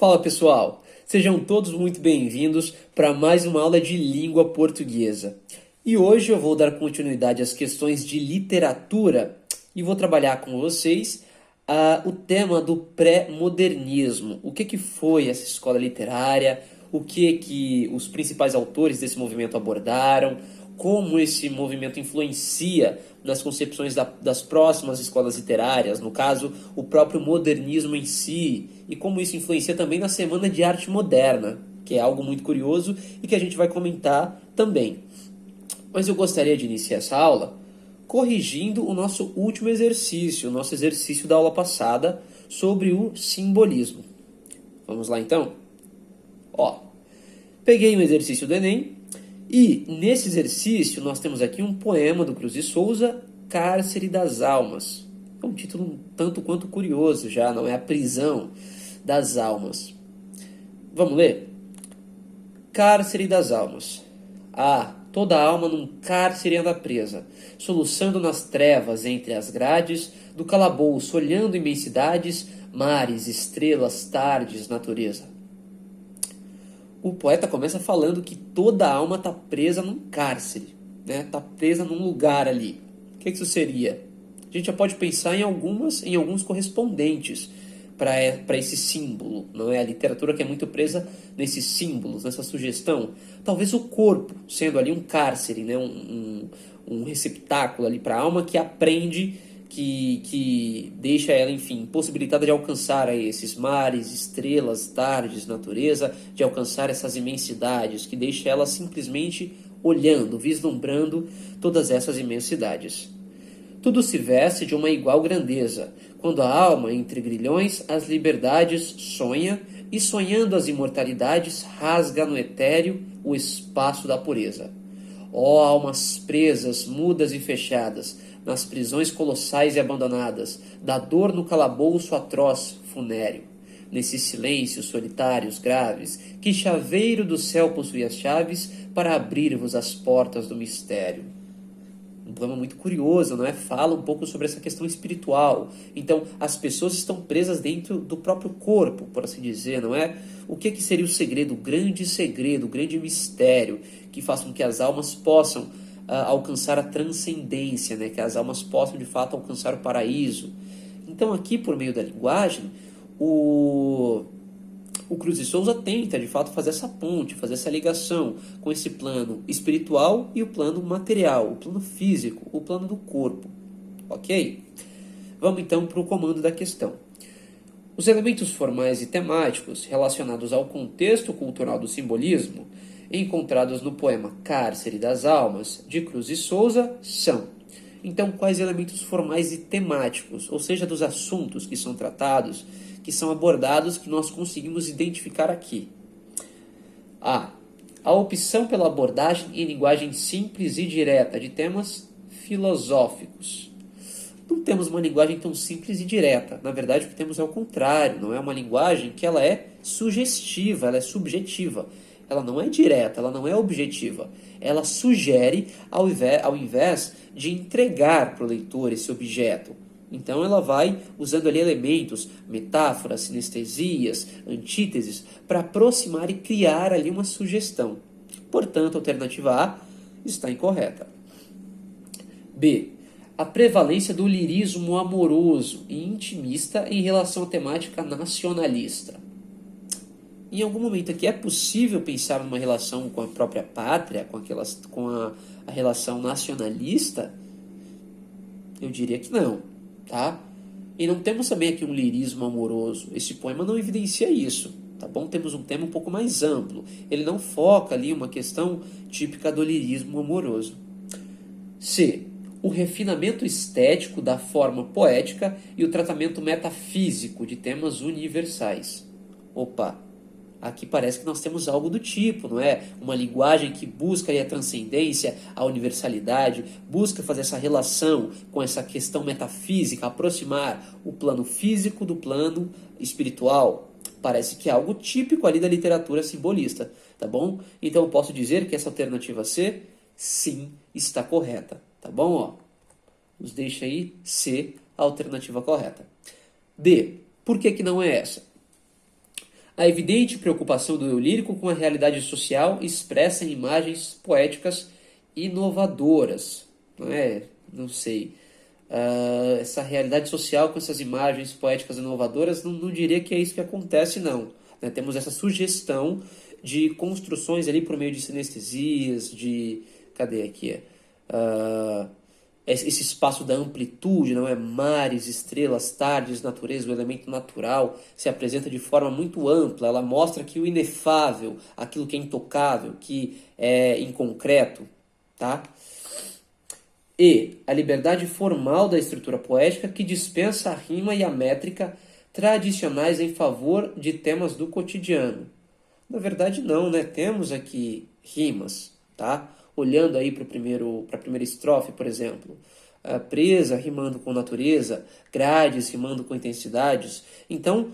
Fala pessoal, sejam todos muito bem-vindos para mais uma aula de língua portuguesa. E hoje eu vou dar continuidade às questões de literatura e vou trabalhar com vocês o tema do pré-modernismo. O que foi essa escola literária, o que os principais autores desse movimento abordaram, como esse movimento influencia nas concepções das próximas escolas literárias, no caso, o próprio modernismo em si, e como isso influencia também na Semana de Arte Moderna, que é algo muito curioso e que a gente vai comentar também. Mas eu gostaria de iniciar essa aula corrigindo o nosso último exercício, o nosso exercício da aula passada sobre o simbolismo. Vamos lá então? Ó, peguei um exercício do Enem e nesse exercício nós temos aqui um poema do Cruz de Souza, Cárcere das Almas. É um título um tanto quanto curioso já, não é? A prisão das almas. Vamos ler? Cárcere das almas. Toda alma num cárcere anda presa, soluçando nas trevas entre as grades do calabouço, olhando imensidades, mares, estrelas, tardes, natureza. O poeta começa falando que toda alma está presa num cárcere, né? Está presa num lugar ali. O que isso seria? A gente já pode pensar em alguns correspondentes para esse símbolo, não é? A literatura que é muito presa nesses símbolos, nessa sugestão. Talvez o corpo sendo ali um cárcere, né? um receptáculo ali para a alma que aprende, que deixa ela, enfim, possibilitada de alcançar aí esses mares, estrelas, tardes, natureza, de alcançar essas imensidades, que deixa ela simplesmente olhando, vislumbrando todas essas imensidades. Tudo se veste de uma igual grandeza, quando a alma, entre grilhões, as liberdades sonha, e sonhando as imortalidades, rasga no etéreo o espaço da pureza. Ó almas presas, mudas e fechadas, nas prisões colossais e abandonadas, da dor no calabouço atroz, funéreo. Nesses silêncios solitários, graves, que chaveiro do céu possui as chaves para abrir-vos as portas do mistério. Um poema muito curioso, não é? Fala um pouco sobre essa questão espiritual. Então, as pessoas estão presas dentro do próprio corpo, por assim dizer, não é? O que seria o segredo, o grande mistério que faz com que as almas possam alcançar a transcendência, né? Que as almas possam, de fato, alcançar o paraíso. Então, aqui, por meio da linguagem, o Cruz de Souza tenta, de fato, fazer essa ponte, fazer essa ligação com esse plano espiritual e o plano material, o plano físico, o plano do corpo. Ok? Vamos então para o comando da questão. Os elementos formais e temáticos relacionados ao contexto cultural do simbolismo, encontrados no poema Cárcere das Almas, de Cruz de Souza, são: então, quais elementos formais e temáticos, ou seja, dos assuntos que são tratados, que são abordados, que nós conseguimos identificar aqui? A opção pela abordagem em linguagem simples e direta de temas filosóficos. Não temos uma linguagem tão simples e direta. Na verdade, o que temos é o contrário. Não é uma linguagem que ela é sugestiva, ela é subjetiva. Ela não é direta, ela não é objetiva. Ela sugere ao invés de entregar para o leitor esse objeto. Então ela vai usando ali elementos, metáforas, sinestesias, antíteses, para aproximar e criar ali uma sugestão. Portanto, a alternativa A está incorreta. B. A prevalência do lirismo amoroso e intimista em relação à temática nacionalista. Em algum momento aqui é possível pensar numa relação com a própria pátria, com a relação nacionalista? Eu diria que não, tá? E não temos também aqui um lirismo amoroso. Esse poema não evidencia isso, tá bom? Temos um tema um pouco mais amplo. Ele não foca ali uma questão típica do lirismo amoroso. C. O refinamento estético da forma poética e o tratamento metafísico de temas universais. Aqui parece que nós temos algo do tipo, não é? Uma linguagem que busca a transcendência, a universalidade, busca fazer essa relação com essa questão metafísica, aproximar o plano físico do plano espiritual. Parece que é algo típico ali da literatura simbolista, tá bom? Então eu posso dizer que essa alternativa C, sim, está correta, tá bom? Ó, nos deixa aí C, a alternativa correta. D, por que não é essa? A evidente preocupação do eu lírico com a realidade social expressa em imagens poéticas inovadoras. Não é? Não sei. Essa realidade social com essas imagens poéticas inovadoras, não diria que é isso que acontece, não. Né? Temos essa sugestão de construções ali por meio de sinestesias, de... Cadê aqui? Esse espaço da amplitude, não é? Mares, estrelas, tardes, natureza, o elemento natural se apresenta de forma muito ampla. Ela mostra que o inefável, aquilo que é intocável, que é inconcreto, tá? E a liberdade formal da estrutura poética que dispensa a rima e a métrica tradicionais em favor de temas do cotidiano. Na verdade, não, né? Temos aqui rimas, tá? Olhando aí para a primeira estrofe, por exemplo. Presa rimando com natureza, grades rimando com intensidades. Então,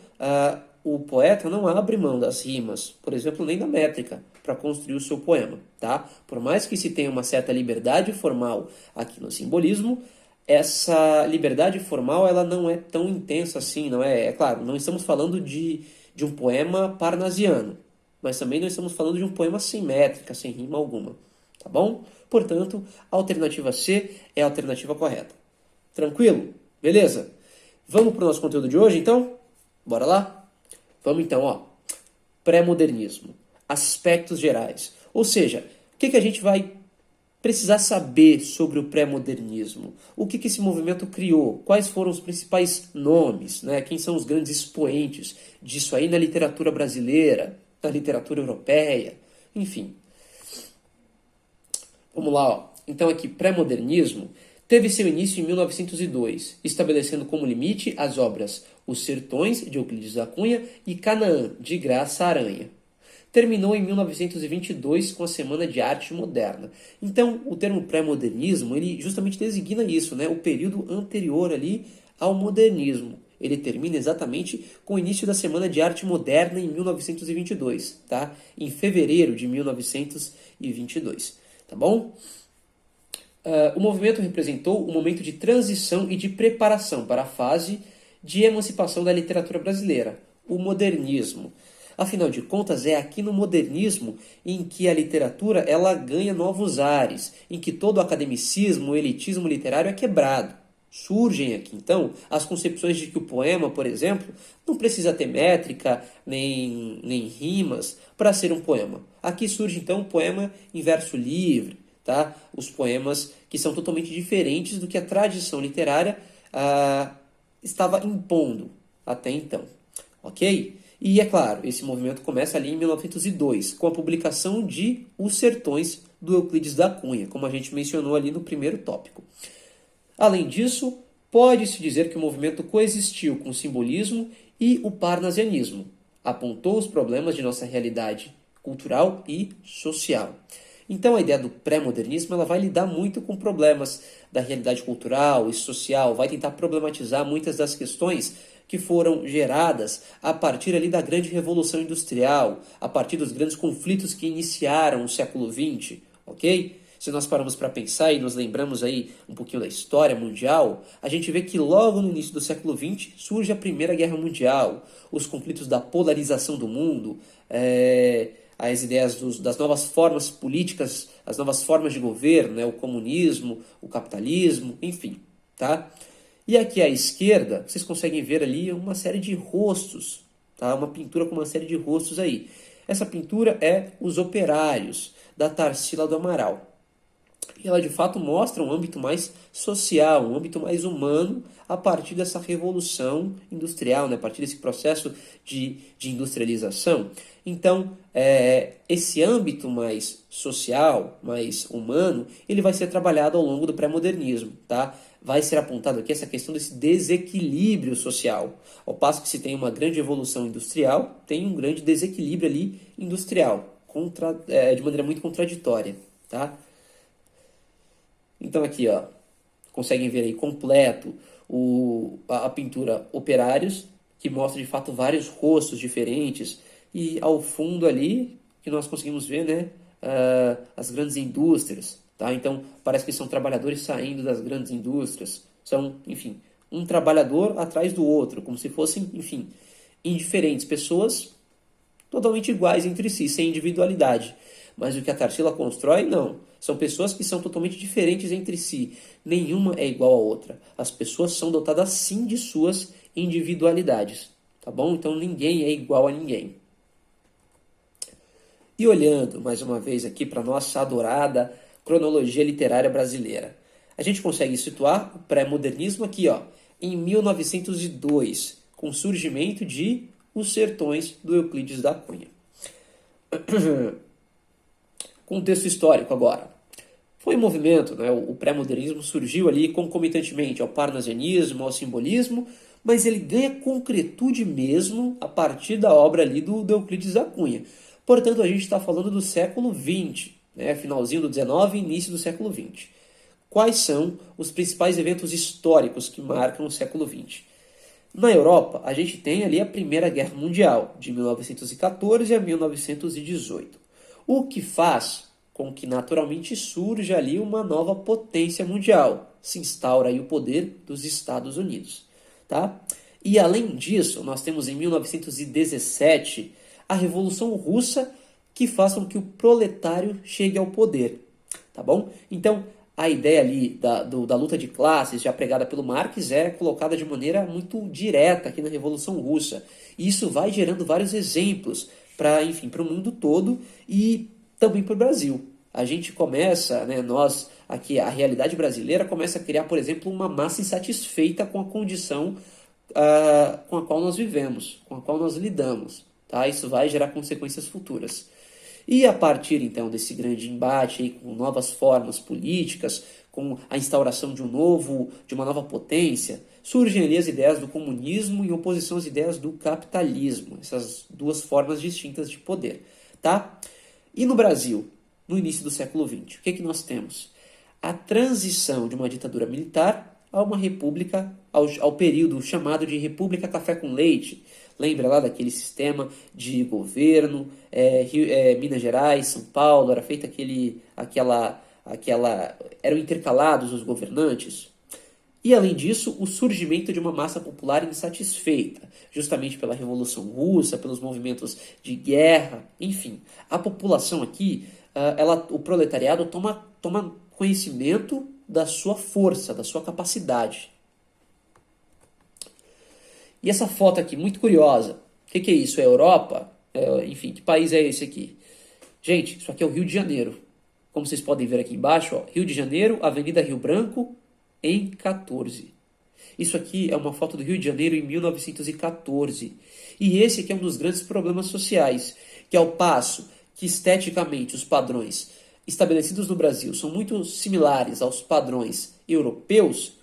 o poeta não abre mão das rimas, por exemplo, nem da métrica, para construir o seu poema, tá? Por mais que se tenha uma certa liberdade formal aqui no simbolismo, essa liberdade formal ela não é tão intensa assim, não é? É claro, não estamos falando de um poema parnasiano, mas também não estamos falando de um poema sem métrica, sem rima alguma, tá bom? Portanto, a alternativa C é a alternativa correta. Tranquilo? Beleza? Vamos para o nosso conteúdo de hoje, então? Bora lá? Vamos então, ó. Pré-modernismo. Aspectos gerais. Ou seja, o que a gente vai precisar saber sobre o pré-modernismo? O que esse movimento criou? Quais foram os principais nomes? Né? Quem são os grandes expoentes disso aí na literatura brasileira, na literatura europeia? Enfim. Vamos lá, ó. Então aqui, pré-modernismo teve seu início em 1902, estabelecendo como limite as obras Os Sertões, de Euclides da Cunha, e Canaã, de Graça Aranha. Terminou em 1922 com a Semana de Arte Moderna. Então, o termo pré-modernismo, ele justamente designa isso, né? O período anterior ali ao modernismo. Ele termina exatamente com o início da Semana de Arte Moderna em 1922, tá? Em fevereiro de 1922, tá bom? O movimento representou um momento de transição e de preparação para a fase de emancipação da literatura brasileira, o modernismo. Afinal de contas, é aqui no modernismo em que a literatura ela ganha novos ares, em que todo o academicismo, o elitismo literário é quebrado. Surgem aqui, então, as concepções de que o poema, por exemplo, não precisa ter métrica nem rimas para ser um poema. Aqui surge, então, o poema em verso livre, tá? Os poemas que são totalmente diferentes do que a tradição literária estava impondo até então, ok? E, é claro, esse movimento começa ali em 1902, com a publicação de Os Sertões, do Euclides da Cunha, como a gente mencionou ali no primeiro tópico. Além disso, pode-se dizer que o movimento coexistiu com o simbolismo e o parnasianismo. Apontou os problemas de nossa realidade cultural e social. Então, a ideia do pré-modernismo ela vai lidar muito com problemas da realidade cultural e social, vai tentar problematizar muitas das questões que foram geradas a partir ali da grande revolução industrial, a partir dos grandes conflitos que iniciaram o século XX, ok? Se nós paramos para pensar e nos lembramos aí um pouquinho da história mundial, a gente vê que logo no início do século XX surge a Primeira Guerra Mundial, os conflitos da polarização do mundo, as ideias das novas formas políticas, as novas formas de governo, né? O comunismo, o capitalismo, enfim, tá? E aqui à esquerda, vocês conseguem ver ali uma série de rostos, tá? Uma pintura com uma série de rostos aí. Essa pintura é Os Operários, da Tarsila do Amaral. E ela de fato mostra um âmbito mais social, um âmbito mais humano a partir dessa revolução industrial, né? A partir desse processo de industrialização. Então, esse âmbito mais social, mais humano, ele vai ser trabalhado ao longo do pré-modernismo, tá? Vai ser apontado aqui essa questão desse desequilíbrio social. Ao passo que se tem uma grande evolução industrial, tem um grande desequilíbrio ali industrial, de maneira muito contraditória, tá? Então aqui, ó, conseguem ver aí completo a pintura Operários, que mostra de fato vários rostos diferentes, e ao fundo ali, que nós conseguimos ver, né, as grandes indústrias, tá? Então parece que são trabalhadores saindo das grandes indústrias, são, enfim, um trabalhador atrás do outro, como se fossem, enfim, indiferentes, pessoas totalmente iguais entre si, sem individualidade. Mas o que a Tarsila constrói, não. São pessoas que são totalmente diferentes entre si. Nenhuma é igual à outra. As pessoas são dotadas sim de suas individualidades. Tá bom? Então ninguém é igual a ninguém. E olhando mais uma vez aqui para a nossa adorada cronologia literária brasileira, a gente consegue situar o pré-modernismo aqui, ó, em 1902, com o surgimento de Os Sertões do Euclides da Cunha. Contexto histórico agora. Foi um movimento, né, o pré-modernismo surgiu ali concomitantemente ao parnasianismo, ao simbolismo, mas ele ganha concretude mesmo a partir da obra ali do Euclides da Cunha. Portanto, a gente está falando do século XX, né, finalzinho do XIX e início do século XX. Quais são os principais eventos históricos que marcam o século XX? Na Europa, a gente tem ali a Primeira Guerra Mundial, de 1914 a 1918. O que faz com que naturalmente surja ali uma nova potência mundial. Se instaura aí o poder dos Estados Unidos. Tá? E além disso, nós temos em 1917 a Revolução Russa, que faz com que o proletário chegue ao poder. Tá bom? Então, a ideia ali da luta de classes, já pregada pelo Marx, é colocada de maneira muito direta aqui na Revolução Russa. E isso vai gerando vários exemplos para, enfim, para o mundo todo e também para o Brasil. A gente começa, né, nós, aqui, a realidade brasileira começa a criar, por exemplo, uma massa insatisfeita com a condição com a qual nós vivemos, com a qual nós lidamos. Tá? Isso vai gerar consequências futuras. E a partir, então, desse grande embate aí, com novas formas políticas, com a instauração de uma nova potência, surgem ali as ideias do comunismo em oposição às ideias do capitalismo, essas duas formas distintas de poder. Tá? E no Brasil, no início do século XX, o que nós temos? A transição de uma ditadura militar a uma república, ao período chamado de República Café com Leite. Lembra lá daquele sistema de governo, Minas Gerais, São Paulo, era feita eram intercalados os governantes. E além disso, o surgimento de uma massa popular insatisfeita, justamente pela Revolução Russa, pelos movimentos de guerra, enfim. A população aqui, o proletariado toma conhecimento da sua força, da sua capacidade. E essa foto aqui, muito curiosa. O que é isso? É Europa? Enfim, que país é esse aqui? Gente, isso aqui é o Rio de Janeiro. Como vocês podem ver aqui embaixo, ó, Rio de Janeiro, Avenida Rio Branco, em 14. Isso aqui é uma foto do Rio de Janeiro em 1914. E esse aqui é um dos grandes problemas sociais, que ao passo que esteticamente os padrões estabelecidos no Brasil são muito similares aos padrões europeus,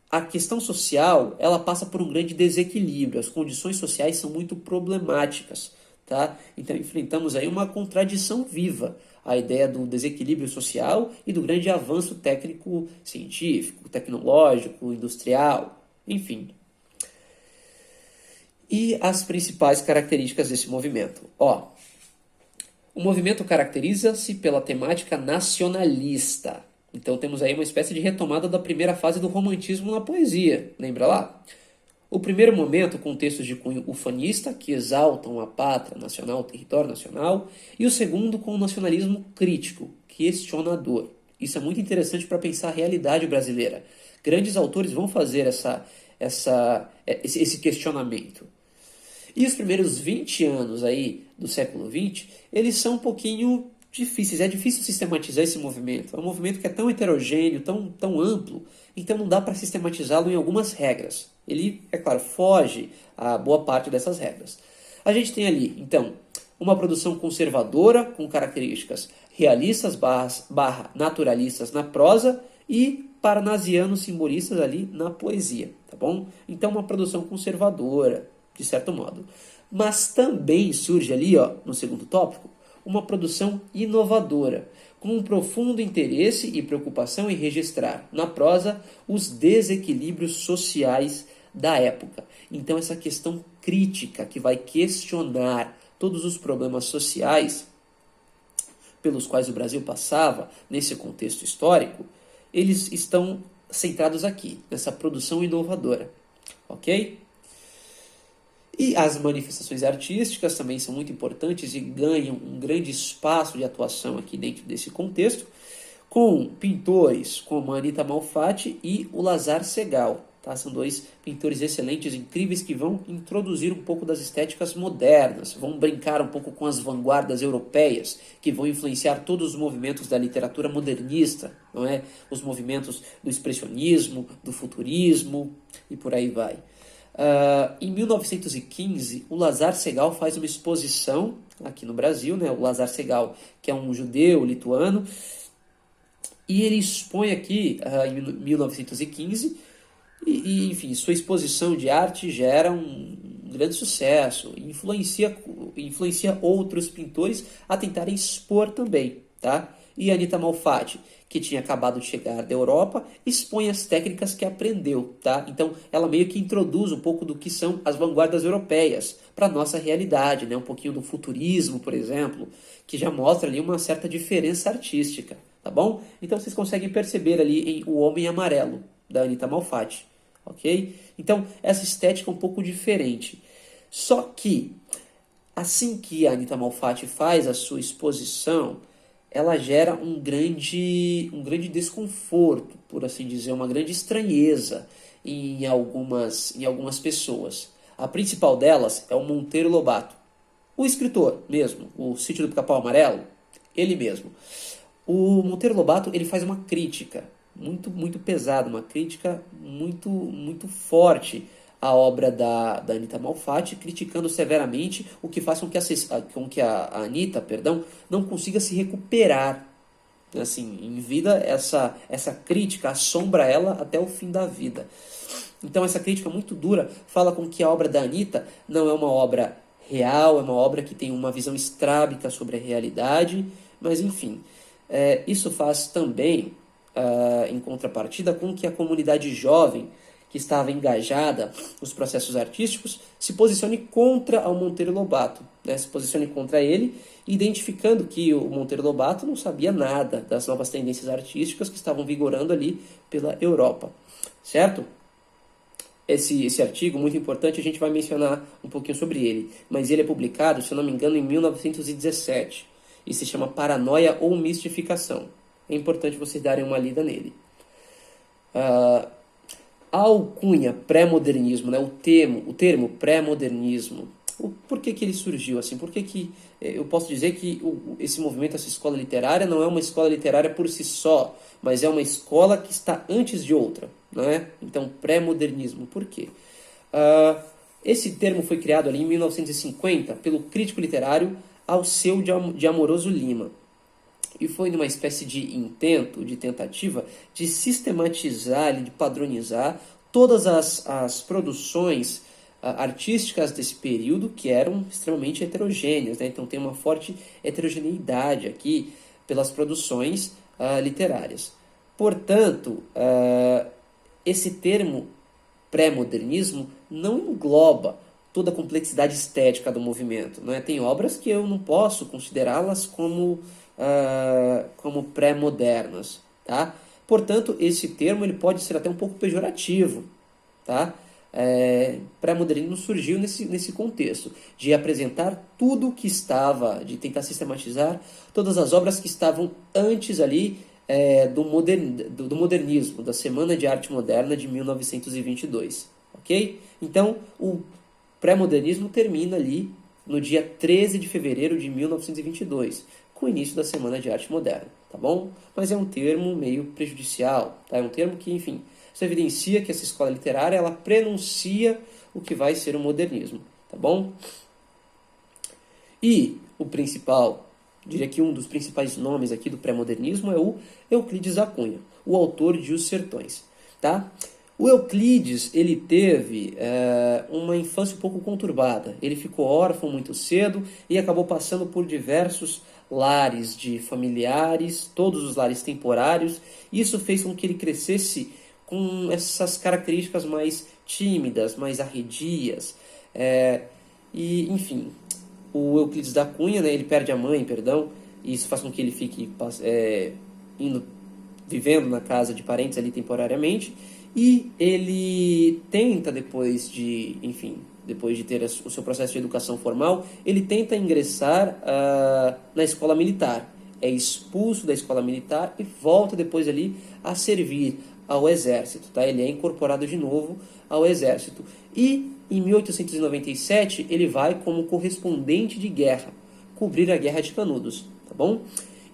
a questão social ela passa por um grande desequilíbrio, as condições sociais são muito problemáticas. Tá? Então enfrentamos aí uma contradição viva, a ideia do desequilíbrio social e do grande avanço técnico, científico, tecnológico, industrial, enfim. E as principais características desse movimento? O movimento caracteriza-se pela temática nacionalista. Então temos aí uma espécie de retomada da primeira fase do romantismo na poesia, lembra lá? O primeiro momento com textos de cunho ufanista, que exaltam a pátria nacional, o território nacional, e o segundo com o nacionalismo crítico, questionador. Isso é muito interessante para pensar a realidade brasileira. Grandes autores vão fazer esse questionamento. E os primeiros 20 anos aí do século XX, eles são um pouquinho difíceis. É difícil sistematizar esse movimento. É um movimento que é tão heterogêneo, tão amplo, então não dá para sistematizá-lo em algumas regras. Ele, é claro, foge a boa parte dessas regras. A gente tem ali, então, uma produção conservadora com características realistas barra naturalistas na prosa e parnasianos simbolistas ali na poesia, tá bom? Então uma produção conservadora, de certo modo. Mas também surge ali, ó, no segundo tópico, uma produção inovadora, com um profundo interesse e preocupação em registrar, na prosa, os desequilíbrios sociais da época. Então essa questão crítica que vai questionar todos os problemas sociais pelos quais o Brasil passava nesse contexto histórico, eles estão centrados aqui, nessa produção inovadora, ok? E as manifestações artísticas também são muito importantes e ganham um grande espaço de atuação aqui dentro desse contexto, com pintores como a Anita Malfatti e o Lazar Segal. Tá? São dois pintores excelentes, incríveis, que vão introduzir um pouco das estéticas modernas, vão brincar um pouco com as vanguardas europeias, que vão influenciar todos os movimentos da literatura modernista, não é? Os movimentos do expressionismo, do futurismo e por aí vai. Em 1915, o Lazar Segal faz uma exposição aqui no Brasil, né? O Lazar Segal, que é um judeu lituano, e ele expõe aqui em 1915, enfim, sua exposição de arte gera um grande sucesso, influencia outros pintores a tentarem expor também, tá? E a Anita Malfatti, que tinha acabado de chegar da Europa, expõe as técnicas que aprendeu, tá? Então, ela meio que introduz um pouco do que são as vanguardas europeias para a nossa realidade, né? Um pouquinho do futurismo, por exemplo, que já mostra ali uma certa diferença artística, tá bom? Então, vocês conseguem perceber ali em O Homem Amarelo, da Anita Malfatti, ok? Então, essa estética é um pouco diferente. Só que, assim que a Anita Malfatti faz a sua exposição, ela gera um grande desconforto, por assim dizer, uma grande estranheza em algumas pessoas. A principal delas é o Monteiro Lobato, o escritor mesmo, o Sítio do Pica-Pau Amarelo, ele mesmo. O Monteiro Lobato, ele faz uma crítica muito pesada, uma crítica muito forte à obra da Anita Malfatti, criticando severamente o que faz com que a Anita, perdão, não consiga se recuperar. Assim, em vida, essa crítica assombra ela até o fim da vida. Então, essa crítica muito dura fala com que a obra da Anita não é uma obra real, é uma obra que tem uma visão estrábica sobre a realidade, mas enfim, isso faz também, em contrapartida, com que a comunidade jovem que estava engajada nos processos artísticos se posicione contra o Monteiro Lobato, né? Se posicione contra ele, identificando que o Monteiro Lobato não sabia nada das novas tendências artísticas que estavam vigorando ali pela Europa, certo? Esse artigo, muito importante, a gente vai mencionar um pouquinho sobre ele, mas ele é publicado, se eu não me engano, em 1917, e se chama Paranoia ou Mistificação. É importante vocês darem uma lida nele. A alcunha pré-modernismo, né, o termo pré-modernismo, por que ele surgiu assim? Por que eu posso dizer que esse movimento, essa escola literária, não é uma escola literária por si só, mas é uma escola que está antes de outra, não é? Então, pré-modernismo, por quê? Esse termo foi criado ali em 1950 pelo crítico literário Alceu de Amoroso Lima, e foi numa espécie de intento, de tentativa, de sistematizar, de padronizar todas as produções artísticas desse período, que eram extremamente heterogêneas, né? Então tem uma forte heterogeneidade aqui pelas produções literárias. Portanto, esse termo pré-modernismo não engloba toda a complexidade estética do movimento, né? Tem obras que eu não posso considerá-las como pré-modernas, tá? Portanto, esse termo ele pode ser até um pouco pejorativo, tá? Pré-modernismo surgiu nesse contexto de apresentar tudo que estava, de tentar sistematizar todas as obras que estavam antes ali do modernismo, da Semana de Arte Moderna de 1922, ok? Então, o pré-modernismo termina ali no dia 13 de fevereiro de 1922, com o início da Semana de Arte Moderna, tá bom? Mas é um termo meio prejudicial, tá? É um termo que, enfim, isso evidencia que essa escola literária, ela prenuncia o que vai ser o modernismo, tá bom? E o principal, diria que um dos principais nomes aqui do pré-modernismo é o Euclides da Cunha, o autor de Os Sertões, tá? O Euclides, ele teve uma infância um pouco conturbada. Ele ficou órfão muito cedo e acabou passando por diversos lares de familiares, todos os lares temporários. Isso fez com que ele crescesse com essas características mais tímidas, mais arredias. E, enfim, o Euclides da Cunha, né, ele perde a mãe, perdão, e isso faz com que ele fique vivendo na casa de parentes ali temporariamente. E ele tenta, depois de, enfim, depois de ter o seu processo de educação formal, ele tenta ingressar na escola militar. É expulso da escola militar e volta depois ali a servir ao exército. Tá? Ele é incorporado de novo ao exército. E em 1897 ele vai como correspondente de guerra, cobrir a Guerra de Canudos. Tá bom?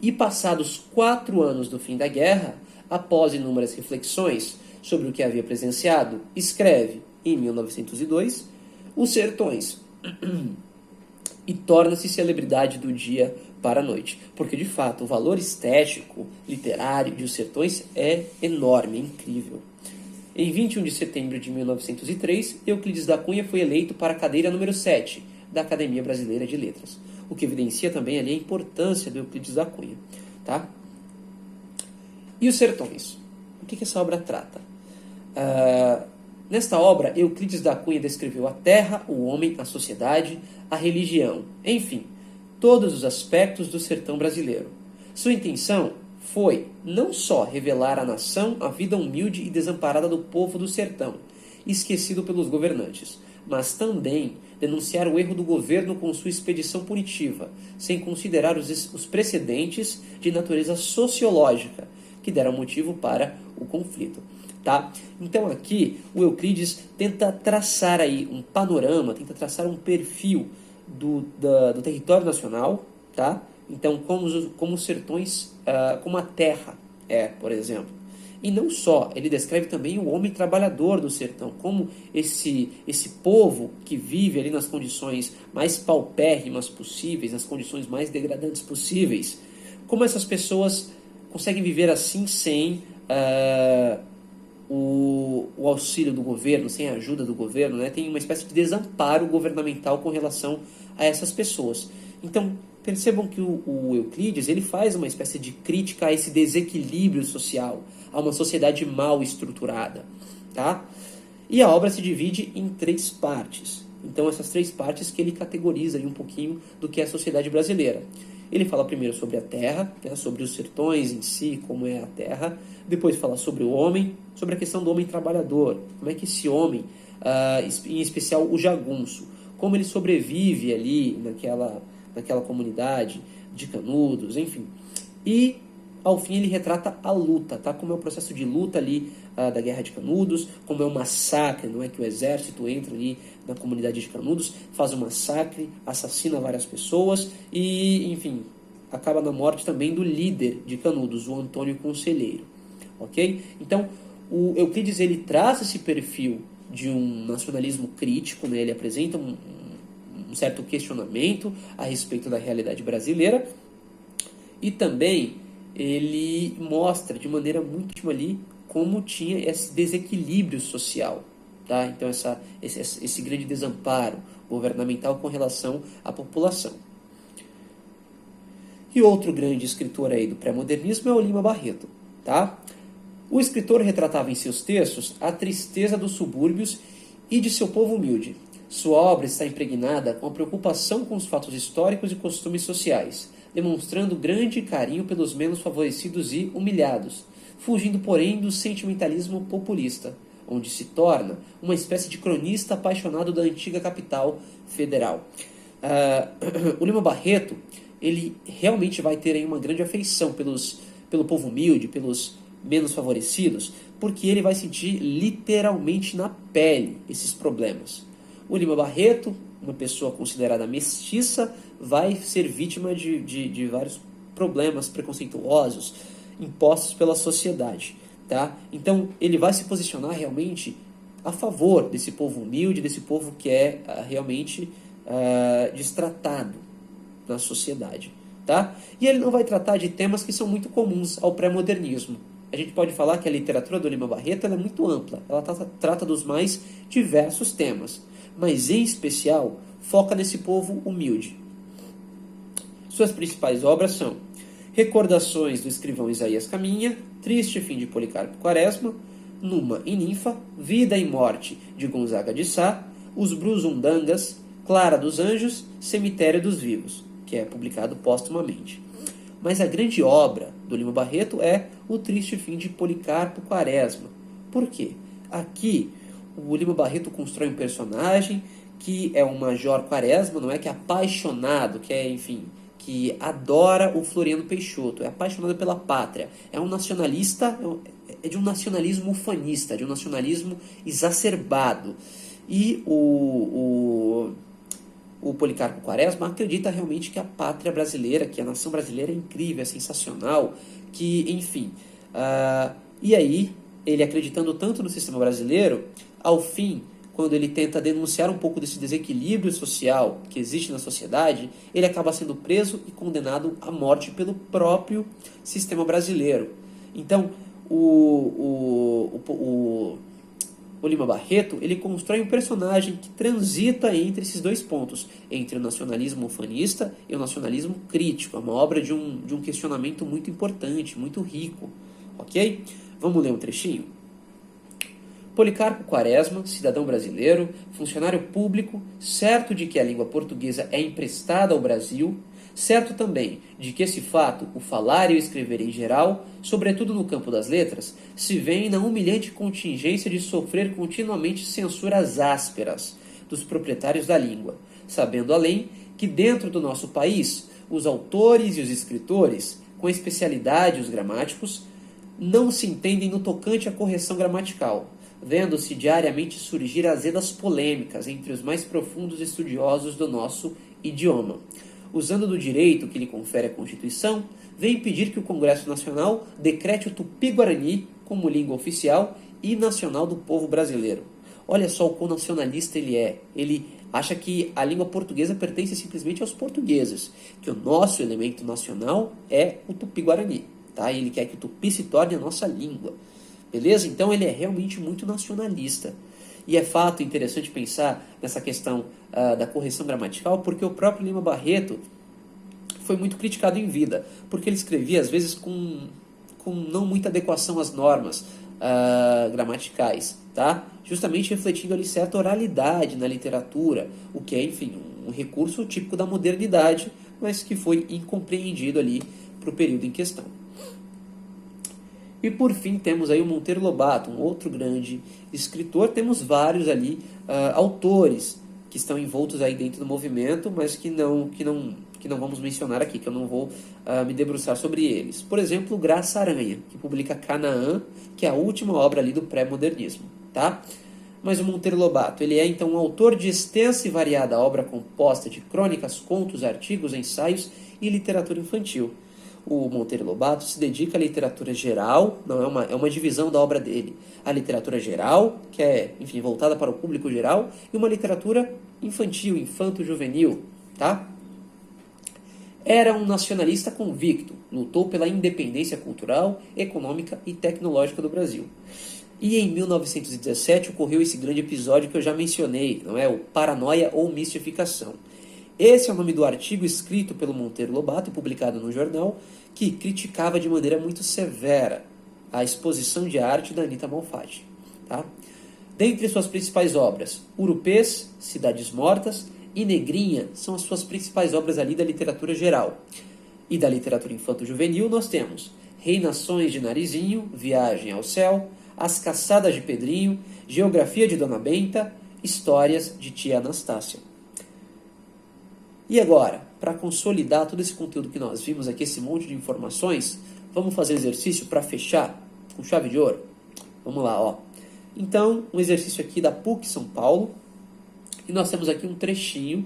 E passados 4 anos do fim da guerra, após inúmeras reflexões sobre o que havia presenciado, escreve, em 1902, Os Sertões, e torna-se celebridade do dia para a noite. Porque, de fato, o valor estético, literário de Os Sertões é enorme, é incrível. Em 21 de setembro de 1903, Euclides da Cunha foi eleito para a cadeira número 7 da Academia Brasileira de Letras, o que evidencia também ali a importância do Euclides da Cunha. Tá? E Os Sertões? O que essa obra trata? Nesta obra, Euclides da Cunha descreveu a terra, o homem, a sociedade, a religião, enfim, todos os aspectos do sertão brasileiro. Sua intenção foi não só revelar à nação a vida humilde e desamparada do povo do sertão, esquecido pelos governantes, mas também denunciar o erro do governo com sua expedição punitiva, sem considerar os precedentes de natureza sociológica que deram motivo para o conflito. Tá? Então aqui o Euclides tenta traçar aí um panorama, tenta traçar um perfil do território nacional, tá? Então como os sertões, como a terra é, por exemplo. E não só, ele descreve também o homem trabalhador do sertão, como esse povo que vive ali nas condições mais paupérrimas possíveis, nas condições mais degradantes possíveis, como essas pessoas conseguem viver assim sem o auxílio do governo, sem a ajuda do governo, né? Tem uma espécie de desamparo governamental com relação a essas pessoas. Então, percebam que o Euclides ele faz uma espécie de crítica a esse desequilíbrio social, a uma sociedade mal estruturada. Tá? E a obra se divide em 3 partes. Então, essas 3 partes que ele categoriza aí um pouquinho do que é a sociedade brasileira. Ele fala primeiro sobre a terra, né, sobre os sertões em si, como é a terra. Depois fala sobre o homem, sobre a questão do homem trabalhador. Como é que esse homem, em especial o jagunço, como ele sobrevive ali naquela comunidade de Canudos, enfim. E, ao fim, ele retrata a luta, tá? Como é o processo de luta ali da Guerra de Canudos, como é o massacre, não é que o exército entra ali na comunidade de Canudos, faz um massacre, assassina várias pessoas e, enfim, acaba na morte também do líder de Canudos, o Antônio Conselheiro. Ok? Então, o Euclides ele traz esse perfil de um nacionalismo crítico, né? Ele apresenta um certo questionamento a respeito da realidade brasileira e também ele mostra de maneira muito íntima ali como tinha esse desequilíbrio social, tá? Então esse grande desamparo governamental com relação à população. E outro grande escritor aí do pré-modernismo é o Lima Barreto, tá? O escritor retratava em seus textos a tristeza dos subúrbios e de seu povo humilde. Sua obra está impregnada com a preocupação com os fatos históricos e costumes sociais, demonstrando grande carinho pelos menos favorecidos e humilhados, fugindo, porém, do sentimentalismo populista, onde se torna uma espécie de cronista apaixonado da antiga capital federal. O Lima Barreto, ele realmente vai ter aí uma grande afeição pelo povo humilde, pelos menos favorecidos, porque ele vai sentir literalmente na pele esses problemas. O Lima Barreto, uma pessoa considerada mestiça, vai ser vítima de vários problemas preconceituosos impostos pela sociedade. Tá? Então, ele vai se posicionar realmente a favor desse povo humilde, desse povo que é realmente destratado na sociedade. Tá? E ele não vai tratar de temas que são muito comuns ao pré-modernismo. A gente pode falar que a literatura do Lima Barreto ela é muito ampla, ela trata dos mais diversos temas, mas em especial foca nesse povo humilde. Suas principais obras são Recordações do escrivão Isaías Caminha, Triste fim de Policarpo Quaresma, Numa e Ninfa, Vida e Morte de Gonzaga de Sá, Os Brusundangas, Clara dos Anjos, Cemitério dos Vivos, que é publicado póstumamente. Mas a grande obra do Lima Barreto é O Triste Fim de Policarpo Quaresma. Por quê? Aqui, o Lima Barreto constrói um personagem que é um major Quaresma, não é? Que é apaixonado, que é, enfim, que adora o Floriano Peixoto, é apaixonado pela pátria, é um nacionalista, é de um nacionalismo ufanista, de um nacionalismo exacerbado. E o Policarpo Quaresma acredita realmente que a pátria brasileira, que a nação brasileira é incrível, é sensacional, que, enfim. E aí, ele acreditando tanto no sistema brasileiro, ao fim, quando ele tenta denunciar um pouco desse desequilíbrio social que existe na sociedade, ele acaba sendo preso e condenado à morte pelo próprio sistema brasileiro. Então, o Lima Barreto, ele constrói um personagem que transita entre esses dois pontos, entre o nacionalismo ufanista e o nacionalismo crítico. É uma obra de um questionamento muito importante, muito rico. Ok? Vamos ler um trechinho? Policarpo Quaresma, cidadão brasileiro, funcionário público, certo de que a língua portuguesa é emprestada ao Brasil, certo também de que esse fato, o falar e o escrever em geral, sobretudo no campo das letras, se vêem na humilhante contingência de sofrer continuamente censuras ásperas dos proprietários da língua, sabendo além que dentro do nosso país, os autores e os escritores, com especialidade os gramáticos, não se entendem no tocante à correção gramatical, vendo-se diariamente surgir azedas polêmicas entre os mais profundos estudiosos do nosso idioma. Usando do direito que lhe confere a Constituição, vem pedir que o Congresso Nacional decrete o Tupi-Guarani como língua oficial e nacional do povo brasileiro. Olha só o quão nacionalista ele é. Ele acha que a língua portuguesa pertence simplesmente aos portugueses, que o nosso elemento nacional é o Tupi-Guarani. Tá? Ele quer que o Tupi se torne a nossa língua. Beleza? Então ele é realmente muito nacionalista. E é fato interessante pensar nessa questão da correção gramatical, porque o próprio Lima Barreto foi muito criticado em vida, porque ele escrevia às vezes com não muita adequação às normas gramaticais, tá? Justamente refletindo ali certa oralidade na literatura, o que é, enfim, um recurso típico da modernidade, mas que foi incompreendido ali para o período em questão. E por fim temos aí o Monteiro Lobato, um outro grande escritor. Temos vários ali autores que estão envoltos aí dentro do movimento, mas que não vamos mencionar aqui, que eu não vou me debruçar sobre eles. Por exemplo, Graça Aranha, que publica Canaã, que é a última obra ali do pré-modernismo, tá? Mas o Monteiro Lobato, ele é então um autor de extensa e variada obra composta de crônicas, contos, artigos, ensaios e literatura infantil. O Monteiro Lobato se dedica à literatura geral, não é uma divisão da obra dele. A literatura geral, que é, enfim, voltada para o público geral, e uma literatura infantil, infanto-juvenil, tá? Era um nacionalista convicto, lutou pela independência cultural, econômica e tecnológica do Brasil. E em 1917 ocorreu esse grande episódio que eu já mencionei, não é? O Paranoia ou Mistificação. Esse é o nome do artigo escrito pelo Monteiro Lobato e publicado no jornal, que criticava de maneira muito severa a exposição de arte da Anita Malfatti. Tá? Dentre suas principais obras, Urupês, Cidades Mortas e Negrinha são as suas principais obras ali da literatura geral. E da literatura infanto-juvenil nós temos Reinações de Narizinho, Viagem ao Céu, As Caçadas de Pedrinho, Geografia de Dona Benta, Histórias de Tia Anastácia. E agora, para consolidar todo esse conteúdo que nós vimos aqui, esse monte de informações, vamos fazer exercício para fechar com chave de ouro? Vamos lá, ó. Então, um exercício aqui da PUC São Paulo, e nós temos aqui um trechinho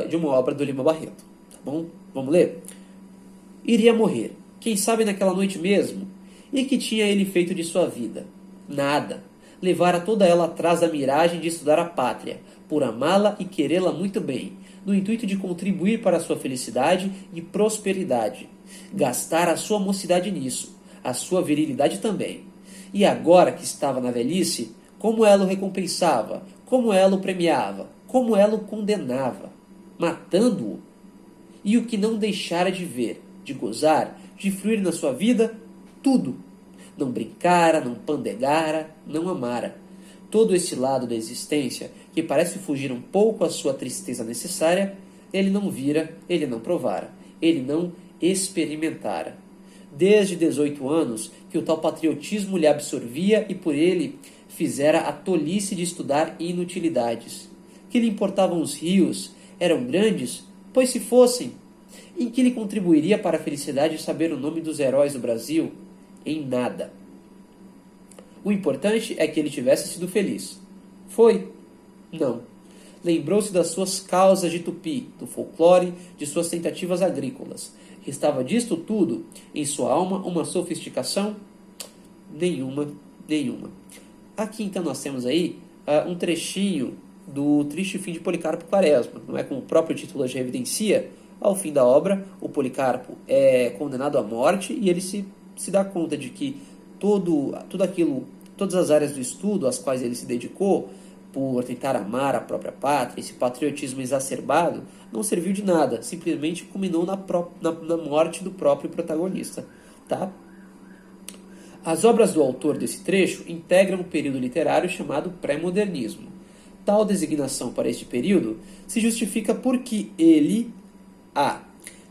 de uma obra do Lima Barreto, tá bom? Vamos ler? Iria morrer, quem sabe naquela noite mesmo? E que tinha ele feito de sua vida? Nada. Levara toda ela atrás da miragem de estudar a pátria, por amá-la e querê-la muito bem, no intuito de contribuir para a sua felicidade e prosperidade. Gastar a sua mocidade nisso, a sua virilidade também. E agora que estava na velhice, como ela o recompensava, como ela o premiava, como ela o condenava, matando-o. E o que não deixara de ver, de gozar, de fruir na sua vida, tudo. Não brincara, não pandegara, não amara. Todo esse lado da existência, que parece fugir um pouco à sua tristeza necessária, ele não vira, ele não provara, ele não experimentara. Desde 18 anos que o tal patriotismo lhe absorvia e por ele fizera a tolice de estudar inutilidades. Que lhe importavam os rios? Eram grandes? Pois se fossem. Em que lhe contribuiria para a felicidade saber o nome dos heróis do Brasil? Em nada. O importante é que ele tivesse sido feliz. Foi? Não. Lembrou-se das suas causas de tupi, do folclore, de suas tentativas agrícolas. Restava disto tudo, em sua alma, uma sofisticação? Nenhuma, nenhuma. Aqui então nós temos aí um trechinho do Triste Fim de Policarpo Quaresma. Não é, como o próprio título já evidencia, ao fim da obra, o Policarpo é condenado à morte e ele se dá conta de que tudo aquilo, todas as áreas do estudo às quais ele se dedicou, por tentar amar a própria pátria, esse patriotismo exacerbado, não serviu de nada, simplesmente culminou na morte do próprio protagonista. Tá? As obras do autor desse trecho integram um período literário chamado pré-modernismo. Tal designação para este período se justifica porque ele a.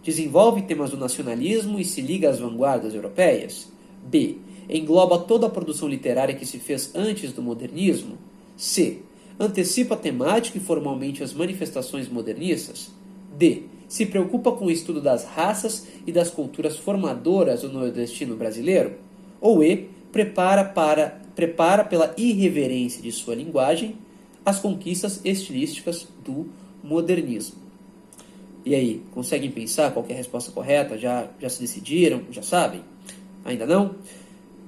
Desenvolve temas do nacionalismo e se liga às vanguardas europeias. B. Engloba toda a produção literária que se fez antes do modernismo. C. Antecipa temática e formalmente as manifestações modernistas. D. Se preocupa com o estudo das raças e das culturas formadoras do nordestino brasileiro. Ou E. Prepara pela irreverência de sua linguagem as conquistas estilísticas do modernismo. E aí, conseguem pensar qual que é a resposta correta? Já se decidiram? Já sabem? Ainda não?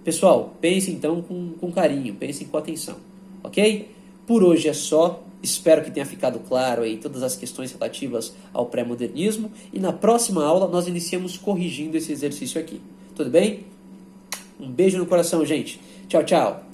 Pessoal, pensem então com carinho, pensem com atenção, ok? Por hoje é só, espero que tenha ficado claro aí todas as questões relativas ao pré-modernismo e na próxima aula nós iniciamos corrigindo esse exercício aqui. Tudo bem? Um beijo no coração, gente. Tchau, tchau.